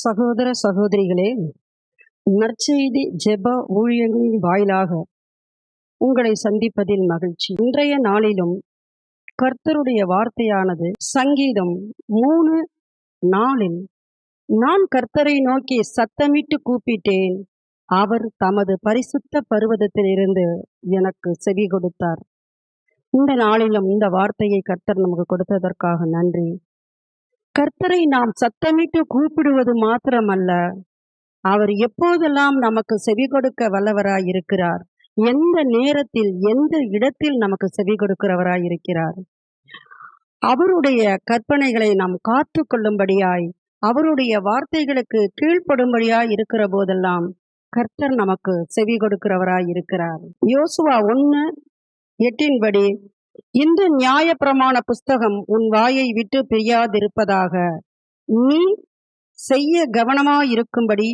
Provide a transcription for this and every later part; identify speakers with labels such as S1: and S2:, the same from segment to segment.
S1: சகோதர சகோதரிகளே, நற்செய்தி ஜெப ஊழியங்களின் வாயிலாக உங்களை சந்திப்பதில் மகிழ்ச்சி. இன்றைய நாளிலும் கர்த்தருடைய வார்த்தையானது சங்கீதம் 3:4 நான் கர்த்தரை நோக்கி சத்தமிட்டு கூப்பிட்டேன், அவர் தமது பரிசுத்த பர்வதத்திலிருந்து எனக்கு செவி கொடுத்தார். இந்த நாளிலும் இந்த வார்த்தையை கர்த்தர் நமக்கு கொடுத்ததற்காக நன்றி. கர்த்தரை நாம் சத்தமிட்டு கூப்பிடுவது மாத்திரமல்ல, அவர் எப்போதெல்லாம் நமக்கு செவி கொடுக்க வல்லவராய் இருக்கிறார், எந்த நேரத்தில் எந்த இடத்தில் நமக்கு செவி கொடுக்கிறவராய் இருக்கிறார். அவருடைய கற்பனைகளை நாம் காத்து கொள்ளும்படியாய், அவருடைய வார்த்தைகளுக்கு கீழ்ப்படும்படியாய் இருக்கிற போதெல்லாம் கர்த்தர் நமக்கு செவி கொடுக்கிறவராய் இருக்கிறார். யோசுவா 1:8 இந்த நியாயப்பிரமாண புஸ்தகம் உன் வாயை விட்டு பிரியாதிருப்பதாக, நீ செய்ய கவனமாயிருக்கும்படி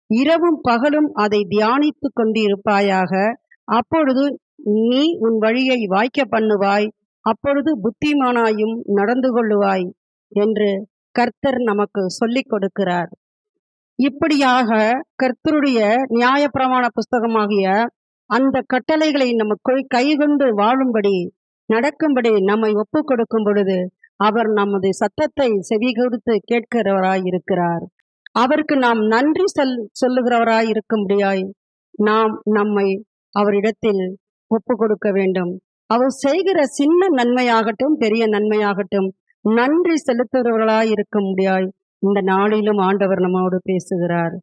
S1: இரவும் பகலும் அதை தியானித்து கொண்டு இருப்பாயாக. அப்பொழுது நீ உன் வழியை வாய்க்க பண்ணுவாய், அப்பொழுது புத்திமானாயும் நடந்து கொள்ளுவாய் என்று கர்த்தர் நமக்கு சொல்லிக் கொடுக்கிறார். இப்படியாக கர்த்தருடைய நியாயப்பிரமாண புஸ்தகமாகிய அந்த கட்டளைகளை நமக்குள் கைகொண்டு வாழும்படி நடக்கும்படி நம்மை ஒப்பு கொடுக்கும் பொழுது அவர் நமது சத்தத்தை செவி கொடுத்து கேட்கிறவராய் இருக்கிறார். அவருக்கு நாம் நன்றி சொல்லுகிறவராய் இருக்கும்படியாய் நாம் நம்மை அவரிடத்தில் ஒப்பு கொடுக்க வேண்டும். அவர் செய்கிற சின்ன நன்மையாகட்டும் பெரிய நன்மையாகட்டும் நன்றி செலுத்துகிறவர்களாய் இருக்கும்படியாய் இந்த நாளிலும் ஆண்டவர் நம்மோடு பேசுகிறார்.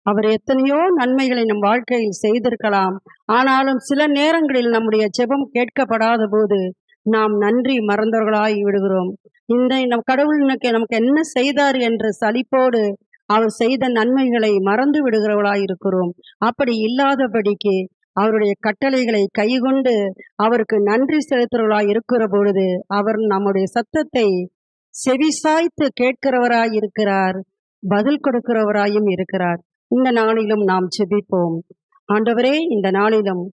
S1: அவர் எத்தனையோ நன்மைகளை நம் வாழ்க்கையில் செய்திருக்கலாம். ஆனாலும் சில நேரங்களில் நம்முடைய ஜெபம் கேட்கப்படாத போது நாம் நன்றி மறந்தவர்களாய் விடுகிறோம். இந்த நம் கடவுள் நமக்கு என்ன செய்தார் என்ற சலிப்போடு அவர் செய்த நன்மைகளை மறந்து விடுகிறவர்களாய் இருக்கிறோம். அப்படி இல்லாதபடிக்கு அவருடைய கட்டளைகளை கைகொண்டு அவருக்கு நன்றி செலுத்துகிறவர்களாய் இருக்கிற பொழுது அவர் நம்முடைய சத்தத்தை செவிசாய்த்து கேட்கிறவராய் இருக்கிறார், பதில் கொடுக்கிறவராயும் இருக்கிறார். இந்த நாளிலும் நாம் ஜெபிப்போம். ஆண்டவரே, இந்த நாளிலும்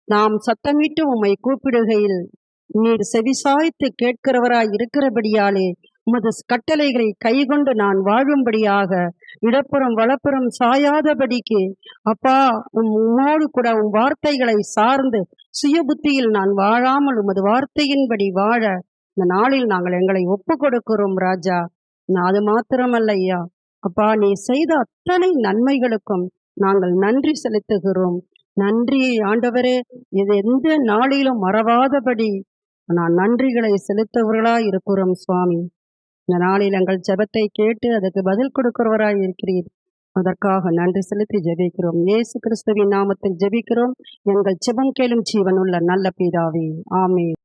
S1: நாம் சத்தமிட்டு உம்மை கூப்பிடுகையில் நீர் செவிசாய்த்து கேட்கிறவராய் இருக்கிறபடியாலே உமது கட்டளைகளை கைகொண்டு நான் வாழும்படியாக இடப்புறம் வலப்புறம் சாயாதபடிக்கு அப்பா உம்மோடு கூட உம் வார்த்தைகளை சார்ந்து சுய புத்தியில் நான் வாழாமல் உமது வார்த்தையின்படி வாழ இந்த நாளில் நாங்கள் எங்களை ஒப்பு கொடுக்கிறோம் ராஜா. அது மாத்திரமல்ல ஐயா, அப்பா நீ செய்த அத்தனை நன்மைகளுக்கும் நாங்கள் நன்றி செலுத்துகிறோம். நன்றி ஆண்டவரே, இது எந்த நாளிலும் மறவாதபடி நான் நன்றிகளை செலுத்தவர்களாய் இருக்கிறோம் சுவாமி. இந்த நாளில் எங்கள் ஜெபத்தை கேட்டு அதுக்கு பதில் கொடுக்கிறவராய் இருக்கிறீர். அதற்காக நன்றி செலுத்தி ஜெபிக்கிறோம். இயேசு கிறிஸ்துவின் நாமத்தில் ஜெபிக்கிறோம். எங்கள் ஜெபம் கேளும் ஜீவனுள்ள நல்ல பிதாவே, ஆமென்.